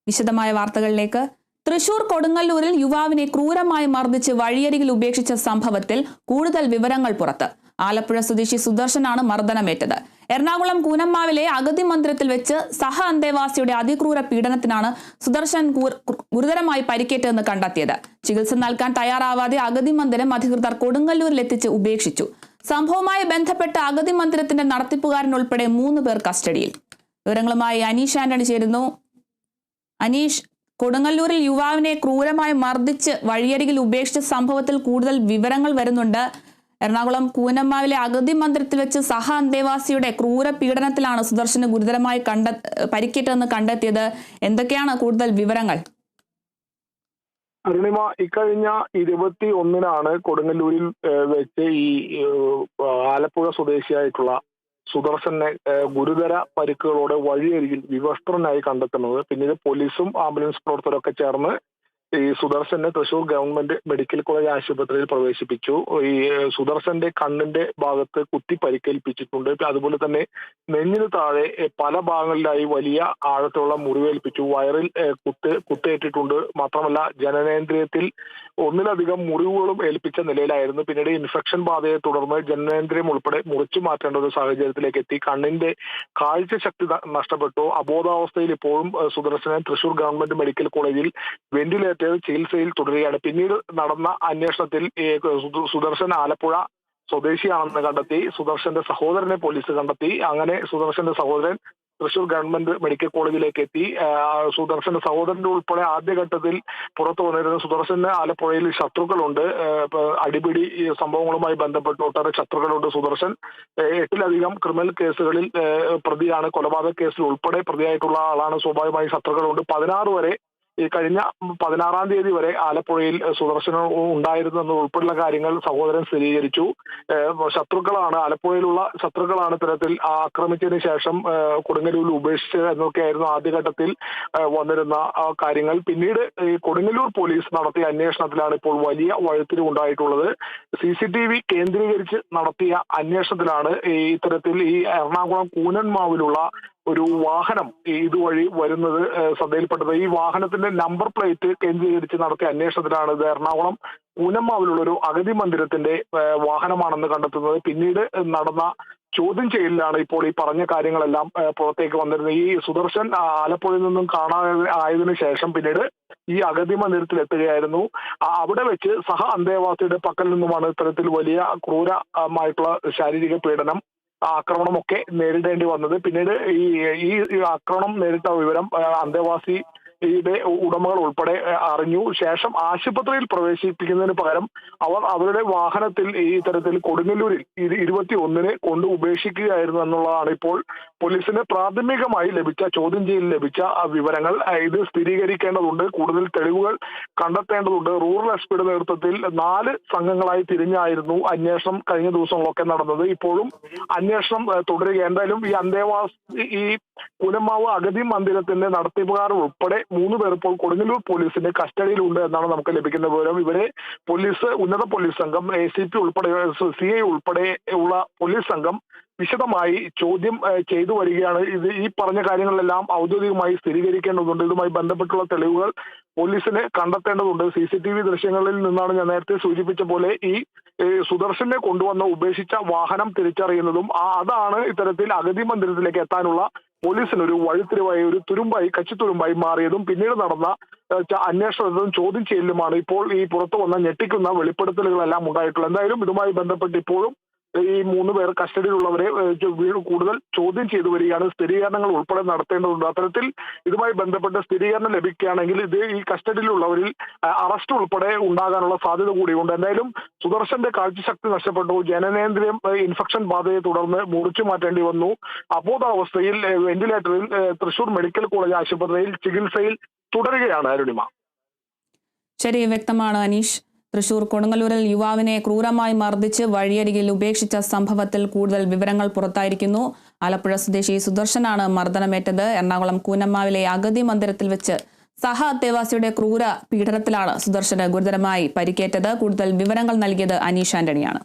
വിശദമായ വാർത്തകളിലേക്ക്. തൃശൂർ കൊടുങ്ങല്ലൂരിൽ യുവാവിനെ ക്രൂരമായി മർദ്ദിച്ച് വഴിയരികിൽ ഉപേക്ഷിച്ച സംഭവത്തിൽ കൂടുതൽ വിവരങ്ങൾ പുറത്ത്. ആലപ്പുഴ സ്വദേശി സുദർശനാണ് മർദ്ദനമേറ്റത്. എറണാകുളം കൂനമ്മാവിലെ അഗതി മന്ദിരത്തിൽ വെച്ച് സഹ അന്തേവാസിയുടെ അതിക്രൂര പീഡനത്തിനാണ് സുദർശൻ ഗുരുതരമായി പരിക്കേറ്റതെന്ന് കണ്ടെത്തിയത്. ചികിത്സ നൽകാൻ തയ്യാറാവാതെ അഗതി മന്ദിരം അധികൃതർ കൊടുങ്ങല്ലൂരിൽ എത്തിച്ച് ഉപേക്ഷിച്ചു. സംഭവവുമായി ബന്ധപ്പെട്ട് അഗതി മന്ദിരത്തിന്റെ നടത്തിപ്പുകാരൻ ഉൾപ്പെടെ 3 പേർ കസ്റ്റഡിയിൽ. വിവരങ്ങളുമായി അനീഷ് ആന്റണി ചേരുന്നു. അനീഷ്, കൊടുങ്ങല്ലൂരിൽ യുവാവിനെ ക്രൂരമായി മർദ്ദിച്ച് വഴിയരികിൽ ഉപേക്ഷിച്ച സംഭവത്തിൽ കൂടുതൽ വിവരങ്ങൾ വരുന്നുണ്ട്. എറണാകുളം കൂനമ്മാവിലെ അഗതി മന്ദിരത്തിൽ വെച്ച് സഹ അന്തേവാസിയുടെ ക്രൂര പീഡനത്തിലാണ് സുദർശന് ഗുരുതരമായി പരിക്കേറ്റതെന്ന് കണ്ടെത്തിയത്. എന്തൊക്കെയാണ് കൂടുതൽ വിവരങ്ങൾ? അരുണിമ, ഇക്കഴിഞ്ഞ 21-നാണ് കൊടുങ്ങല്ലൂരിൽ വെച്ച് ഈ ആലപ്പുഴ സ്വദേശിയായിട്ടുള്ള സുദർശനെ ഗുരുതര പരിക്കുകളോടെ വഴിയരികിൽ വിവസ്ത്രനായി കണ്ടെത്തുന്നത്. പിന്നീട് പോലീസും ആംബുലൻസ് പ്രവർത്തകരൊക്കെ ചേർന്ന് ഈ സുദർശനെ തൃശൂർ ഗവൺമെന്റ് മെഡിക്കൽ കോളേജ് ആശുപത്രിയിൽ പ്രവേശിപ്പിച്ചു. ഈ സുദർശന്റെ കണ്ണിന്റെ ഭാഗത്ത് കുത്തി പരിക്കേൽപ്പിച്ചിട്ടുണ്ട്. അതുപോലെ തന്നെ നെഞ്ഞിന് താഴെ പല ഭാഗങ്ങളിലായി വലിയ ആഴത്തിലുള്ള മുറിവേൽപ്പിച്ചു. വയറിൽ കുത്തേറ്റിട്ടുണ്ട്. മാത്രമല്ല ജനനേന്ദ്രിയത്തിൽ ഒന്നിലധികം മുറിവുകളും ഏൽപ്പിച്ച നിലയിലായിരുന്നു. പിന്നീട് ഇൻഫെക്ഷൻ ബാധയെ തുടർന്ന് ജനനേന്ദ്രിയം ഉൾപ്പെടെ മുറിച്ചു മാറ്റേണ്ട ഒരു സാഹചര്യത്തിലേക്ക് എത്തി. കണ്ണിന്റെ കാഴ്ച ശക്തി നഷ്ടപ്പെട്ടു. അബോധാവസ്ഥയിൽ ഇപ്പോഴും സുദർശനെ തൃശൂർ ഗവൺമെന്റ് മെഡിക്കൽ കോളേജിൽ വെന്റിലേറ്റർ ചികിത്സയിൽ തുടരുകയാണ്. പിന്നീട് നടന്ന അന്വേഷണത്തിൽ സുദർശൻ ആലപ്പുഴ സ്വദേശിയാണെന്ന് കണ്ടെത്തി. സുദർശന്റെ സഹോദരനെ പോലീസ് കണ്ടെത്തി. അങ്ങനെ സുദർശന്റെ സഹോദരൻ തൃശൂർ ഗവൺമെന്റ് മെഡിക്കൽ കോളേജിലേക്ക് എത്തി. സുദർശന്റെ സഹോദരന്റെ ഉൾപ്പെടെ ആദ്യഘട്ടത്തിൽ പുറത്തു വന്നിരുന്ന സുദർശന് ആലപ്പുഴയിൽ ശത്രുക്കളുണ്ട്. അടിപിടി സംഭവങ്ങളുമായി ബന്ധപ്പെട്ട് ഒട്ടേറെ ശത്രുക്കളുണ്ട്. സുദർശൻ 8ലധികം ക്രിമിനൽ കേസുകളിൽ പ്രതിയാണ്. കൊലപാതക കേസിൽ ഉൾപ്പെടെ പ്രതിയായിട്ടുള്ള ആളാണ്. സ്വാഭാവികമായി ശത്രുക്കളുണ്ട്. 16 വരെ ഈ കഴിഞ്ഞ 16-ാം തീയതി വരെ ആലപ്പുഴയിൽ സുദർശനം ഉണ്ടായിരുന്നു എന്ന ഉൾപ്പെടെയുള്ള കാര്യങ്ങൾ സഹോദരൻ സ്ഥിരീകരിച്ചു. ശത്രുക്കളാണ്, ആലപ്പുഴയിലുള്ള ശത്രുക്കളാണ് ഇത്തരത്തിൽ ആക്രമിച്ചതിന് ശേഷം കൊടുങ്ങല്ലൂരിൽ ഉപേക്ഷിച്ചത് എന്നൊക്കെയായിരുന്നു ആദ്യഘട്ടത്തിൽ വന്നിരുന്ന കാര്യങ്ങൾ. പിന്നീട് ഈ കൊടുങ്ങല്ലൂർ പോലീസ് നടത്തിയ അന്വേഷണത്തിലാണ് ഇപ്പോൾ വലിയ വഴിത്തിരിവുണ്ടായിട്ടുള്ളത്. CCTV കേന്ദ്രീകരിച്ച് നടത്തിയ അന്വേഷണത്തിലാണ് ഇത്തരത്തിൽ ഈ എറണാകുളം കൂനന്മാവിലുള്ള ഒരു വാഹനം ഇതുവഴി വരുന്നത് ശ്രദ്ധയിൽപ്പെട്ടത്. ഈ വാഹനത്തിന്റെ നമ്പർ പ്ലേറ്റ് കേന്ദ്രീകരിച്ച് നടത്തിയ അന്വേഷണത്തിലാണ് ഇത് എറണാകുളം കൂനമ്മാവിലുള്ള ഒരു അഗതി മന്ദിരത്തിന്റെ വാഹനമാണെന്ന് കണ്ടെത്തുന്നത്. പിന്നീട് നടന്ന ചോദ്യം ചെയ്യലിലാണ് ഇപ്പോൾ ഈ പറഞ്ഞ കാര്യങ്ങളെല്ലാം പുറത്തേക്ക് വന്നിരുന്നത്. ഈ സുദർശൻ ആലപ്പുഴയിൽ നിന്നും കാണാതെ ആയതിനു ശേഷം പിന്നീട് ഈ അഗതി മന്ദിരത്തിൽ എത്തുകയായിരുന്നു. അവിടെ വെച്ച് സഹ അന്തേവാസിയുടെ പക്കൽ നിന്നുമാണ് ഇത്തരത്തിൽ വലിയ ക്രൂരമായിട്ടുള്ള ശാരീരിക പീഡനം ആക്രമണമൊക്കെ നേരിടേണ്ടി വന്നത്. പിന്നീട് ഈ ആക്രമണം നേരിട്ട വിവരം അന്തേവാസിയുടെ ഉടമകൾ ഉൾപ്പെടെ അറിഞ്ഞു. ശേഷം ആശുപത്രിയിൽ പ്രവേശിപ്പിക്കുന്നതിന് പകരം അവർ അവരുടെ വാഹനത്തിൽ ഈ തരത്തിൽ കൊടുങ്ങല്ലൂരിൽ 21-ന് കൊണ്ട് ഉപേക്ഷിക്കുകയായിരുന്നു എന്നുള്ളതാണ് ഇപ്പോൾ പോലീസിന് പ്രാഥമികമായി ലഭിച്ച ചോദ്യം ചെയ്യലിൽ ലഭിച്ച വിവരങ്ങൾ. ഇത് സ്ഥിരീകരിക്കേണ്ടതുണ്ട്. കൂടുതൽ തെളിവുകൾ കണ്ടെത്തേണ്ടതുണ്ട്. റൂറൽ എസ്പിയുടെ നേതൃത്വത്തിൽ 4 സംഘങ്ങളായി തിരിഞ്ഞായിരുന്നു അന്വേഷണം കഴിഞ്ഞ ദിവസങ്ങളൊക്കെ നടന്നത്. ഇപ്പോഴും അന്വേഷണം തുടരുക. എന്തായാലും ഈ കൂനമ്മാവ് അഗതി മന്ദിരത്തിന്റെ നടത്തിപ്പുകാർ ഉൾപ്പെടെ 3 പേർ ഇപ്പോൾ കൊടുങ്ങല്ലൂർ പോലീസിന്റെ കസ്റ്റഡിയിലുണ്ട് എന്നാണ് നമുക്ക് ലഭിക്കുന്ന വിവരം. ഇവരെ പോലീസ്, ഉന്നത പോലീസ് സംഘം, ACP ഉൾപ്പെടെ CI ഉൾപ്പെടെ ഉള്ള പോലീസ് സംഘം വിശദമായി ചോദ്യം ചെയ്തു വരികയാണ്. ഈ പറഞ്ഞ കാര്യങ്ങളെല്ലാം ഔദ്യോഗികമായി സ്ഥിരീകരിക്കേണ്ടതുണ്ട്. ഇതുമായി ബന്ധപ്പെട്ടുള്ള തെളിവുകൾ പോലീസിന് കണ്ടെത്തേണ്ടതുണ്ട്. CCTV ദൃശ്യങ്ങളിൽ നിന്നാണ് ഞാൻ നേരത്തെ സൂചിപ്പിച്ച പോലെ ഈ സുദർശനെ കൊണ്ടുവന്ന ഉപേക്ഷിച്ച വാഹനം തിരിച്ചറിയുന്നതും അതാണ് ഇത്തരത്തിൽ അഗതി മന്ദിരത്തിലേക്ക് എത്താനുള്ള പോലീസിനൊരു വഴിത്തിരിവായി, ഒരു കച്ചിത്തുരുമ്പായി മാറിയതും. പിന്നീട് നടന്ന അന്വേഷണത്തിലും ചോദ്യം ചെയ്യലുമാണ് ഇപ്പോൾ ഈ പുറത്തു വന്ന ഞെട്ടിക്കുന്ന വെളിപ്പെടുത്തലുകളെല്ലാം ഉണ്ടായിട്ടുള്ളത്. എന്തായാലും ഇതുമായി ബന്ധപ്പെട്ട് ഇപ്പോഴും ഈ 3 പേർ കസ്റ്റഡിയിലുള്ളവരെ കൂടുതൽ ചോദ്യം ചെയ്തു വരികയാണ്. സ്ഥിരീകരണങ്ങൾ ഉൾപ്പെടെ നടത്തേണ്ടതുണ്ട്. അത്തരത്തിൽ ഇതുമായി ബന്ധപ്പെട്ട് സ്ഥിരീകരണം ലഭിക്കുകയാണെങ്കിൽ ഈ കസ്റ്റഡിയിലുള്ളവരിൽ അറസ്റ്റ് ഉൾപ്പെടെ ഉണ്ടാകാനുള്ള സാധ്യത കൂടിയുണ്ട്. എന്തായാലും സുദർശന്റെ കാഴ്ചശക്തി നഷ്ടപ്പെട്ടു. ജനനേന്ദ്രിയം ഇൻഫെക്ഷൻ ബാധയെ തുടർന്ന് മുറിച്ചു മാറ്റേണ്ടി വന്നു. അബോധാവസ്ഥയിൽ വെന്റിലേറ്ററിൽ തൃശൂർ മെഡിക്കൽ കോളേജ് ആശുപത്രിയിൽ ചികിത്സയിൽ തുടരുകയാണ്. അരുണിമ, ശരി, വ്യക്തമാണ് അനീഷ്. തൃശൂർ കൊടുങ്ങല്ലൂരിൽ യുവാവിനെ ക്രൂരമായി മർദ്ദിച്ച് വഴിയരികിൽ ഉപേക്ഷിച്ച സംഭവത്തിൽ കൂടുതൽ വിവരങ്ങൾ പുറത്തായിരിക്കുന്നു. ആലപ്പുഴ സ്വദേശി സുദർശനാണ് മർദ്ദനമേറ്റത്. എറണാകുളം കൂനമ്മാവിലെ അഗതി മന്ദിരത്തിൽ വെച്ച് സഹ അന്തേവാസിയുടെ ക്രൂര പീഡനത്തിലാണ് സുദർശന് ഗുരുതരമായി പരിക്കേറ്റത്. കൂടുതൽ വിവരങ്ങൾ നൽകിയത് അനീഷ് ആന്റണിയാണ്.